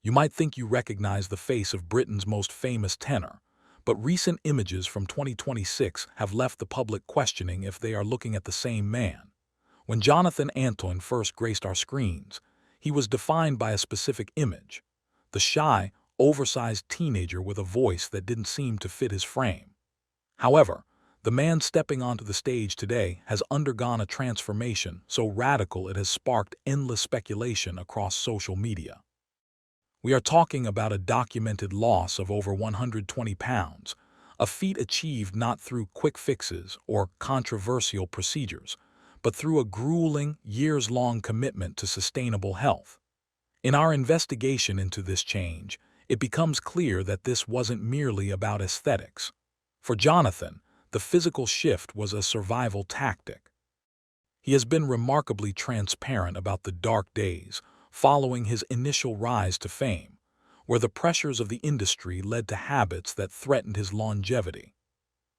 You might think you recognize the face of Britain's most famous tenor, but recent images from 2026 have left the public questioning if they are looking at the same man. When Jonathan Antoine first graced our screens, he was defined by a specific image: the shy, oversized teenager with a voice that didn't seem to fit his frame. However, the man stepping onto the stage today has undergone a transformation so radical it has sparked endless speculation across social media. We are talking about a documented loss of over 120 pounds, a feat achieved not through quick fixes or controversial procedures, but through a grueling, years-long commitment to sustainable health. In our investigation into this change, it becomes clear that this wasn't merely about aesthetics. For Jonathan, the physical shift was a survival tactic. He has been remarkably transparent about the dark days following his initial rise to fame, where the pressures of the industry led to habits that threatened his longevity.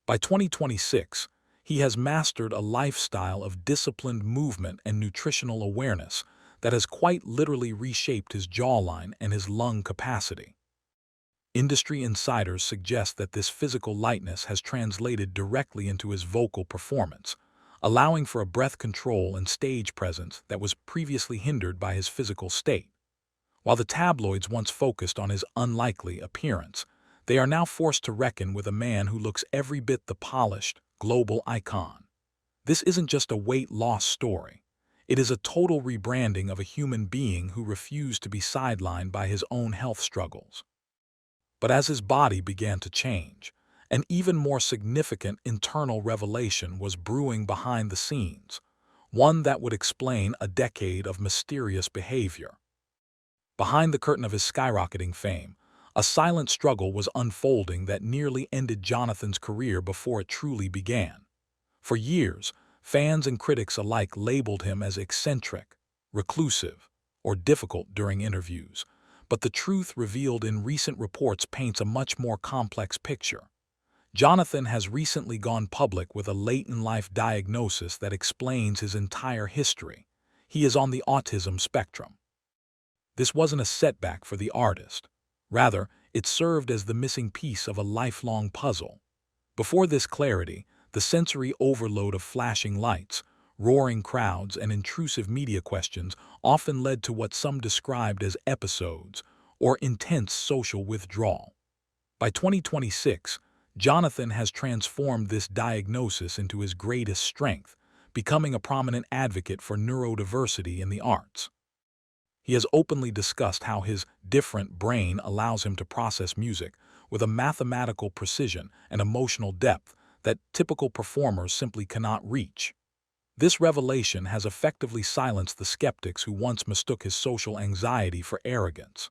By 2026, he has mastered a lifestyle of disciplined movement and nutritional awareness that has quite literally reshaped his jawline and his lung capacity. Industry insiders suggest that this physical lightness has translated directly into his vocal performance, allowing for a breath control and stage presence that was previously hindered by his physical state. While the tabloids once focused on his unlikely appearance, they are now forced to reckon with a man who looks every bit the polished, global icon. This isn't just a weight loss story. It is a total rebranding of a human being who refused to be sidelined by his own health struggles. But as his body began to change, an even more significant internal revelation was brewing behind the scenes, one that would explain a decade of mysterious behavior. Behind the curtain of his skyrocketing fame, a silent struggle was unfolding that nearly ended Jonathan's career before it truly began. For years, fans and critics alike labeled him as eccentric, reclusive, or difficult during interviews, but the truth revealed in recent reports paints a much more complex picture. Jonathan has recently gone public with a late-in-life diagnosis that explains his entire history. He is on the autism spectrum. This wasn't a setback for the artist. Rather, it served as the missing piece of a lifelong puzzle. Before this clarity, the sensory overload of flashing lights, roaring crowds, and intrusive media questions often led to what some described as episodes or intense social withdrawal. By 2026, Jonathan has transformed this diagnosis into his greatest strength, becoming a prominent advocate for neurodiversity in the arts. He has openly discussed how his different brain allows him to process music with a mathematical precision and emotional depth that typical performers simply cannot reach. This revelation has effectively silenced the skeptics who once mistook his social anxiety for arrogance.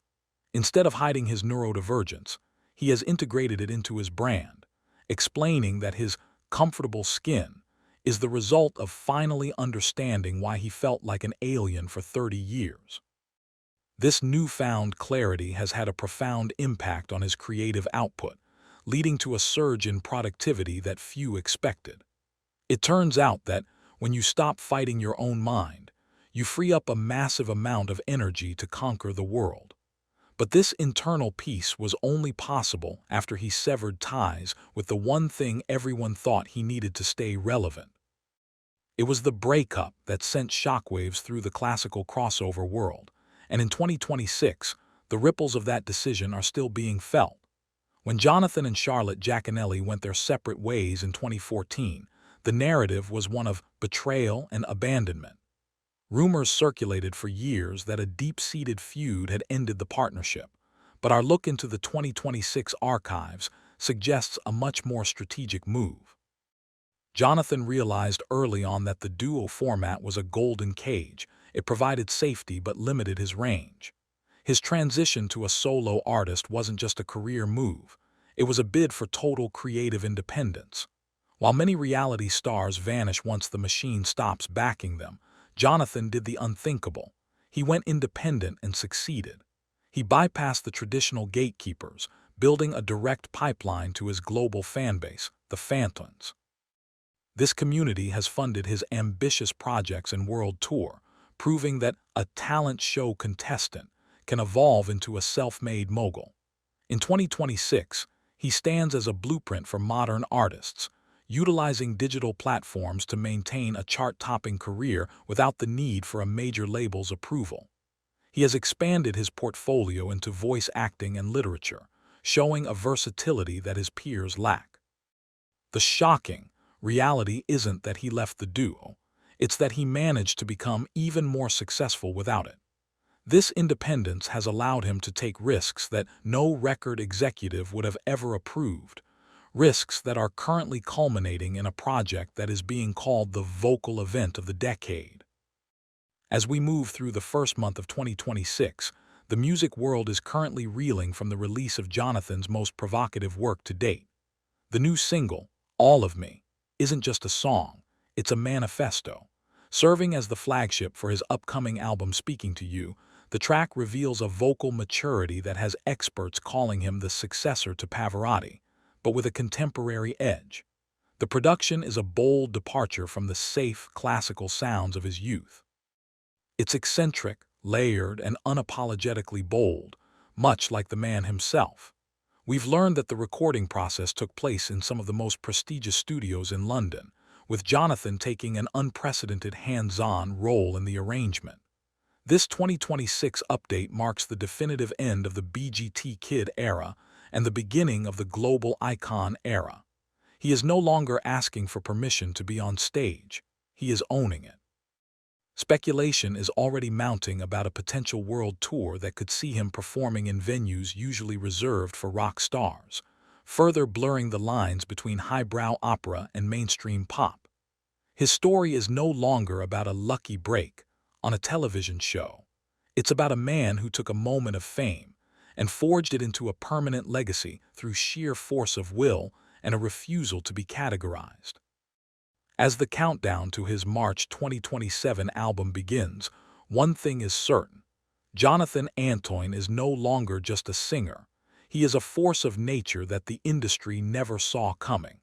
Instead of hiding his neurodivergence, he has integrated it into his brand, explaining that his comfortable skin is the result of finally understanding why he felt like an alien for 30 years. This newfound clarity has had a profound impact on his creative output, leading to a surge in productivity that few expected. It turns out that when you stop fighting your own mind, you free up a massive amount of energy to conquer the world. But this internal peace was only possible after he severed ties with the one thing everyone thought he needed to stay relevant. It was the breakup that sent shockwaves through the classical crossover world, and in 2026, the ripples of that decision are still being felt. When Jonathan and Charlotte Giaconelli went their separate ways in 2014, the narrative was one of betrayal and abandonment. Rumors circulated for years that a deep-seated feud had ended the partnership, but our look into the 2026 archives suggests a much more strategic move. Jonathan realized early on that the duo format was a golden cage. It provided safety but limited his range. His transition to a solo artist wasn't just a career move. It was a bid for total creative independence. While many reality stars vanish once the machine stops backing them, Jonathan did the unthinkable. He went independent and succeeded. He bypassed the traditional gatekeepers, building a direct pipeline to his global fanbase, the Phantoms. This community has funded his ambitious projects and world tour, proving that a talent show contestant can evolve into a self-made mogul. In 2026, he stands as a blueprint for modern artists, utilizing digital platforms to maintain a chart-topping career without the need for a major label's approval. He has expanded his portfolio into voice acting and literature, showing a versatility that his peers lack. The shocking reality isn't that he left the duo, it's that he managed to become even more successful without it. This independence has allowed him to take risks that no record executive would have ever approved, risks that are currently culminating in a project that is being called the vocal event of the decade. As we move through the first month of 2026, the music world is currently reeling from the release of Jonathan's most provocative work to date. The new single, All of Me, isn't just a song, it's a manifesto. Serving as the flagship for his upcoming album Speaking to You, the track reveals a vocal maturity that has experts calling him the successor to Pavarotti, but with a contemporary edge. The production is a bold departure from the safe, classical sounds of his youth. It's eccentric, layered, and unapologetically bold, much like the man himself. We've learned that the recording process took place in some of the most prestigious studios in London, with Jonathan taking an unprecedented hands-on role in the arrangement. This 2026 update marks the definitive end of the BGT Kid era and the beginning of the global icon era. He is no longer asking for permission to be on stage, he is owning it. Speculation is already mounting about a potential world tour that could see him performing in venues usually reserved for rock stars, further blurring the lines between highbrow opera and mainstream pop. His story is no longer about a lucky break on a television show. It's about a man who took a moment of fame and forged it into a permanent legacy through sheer force of will and a refusal to be categorized. As the countdown to his March 2027 album begins, one thing is certain. Jonathan Antoine is no longer just a singer. He is a force of nature that the industry never saw coming.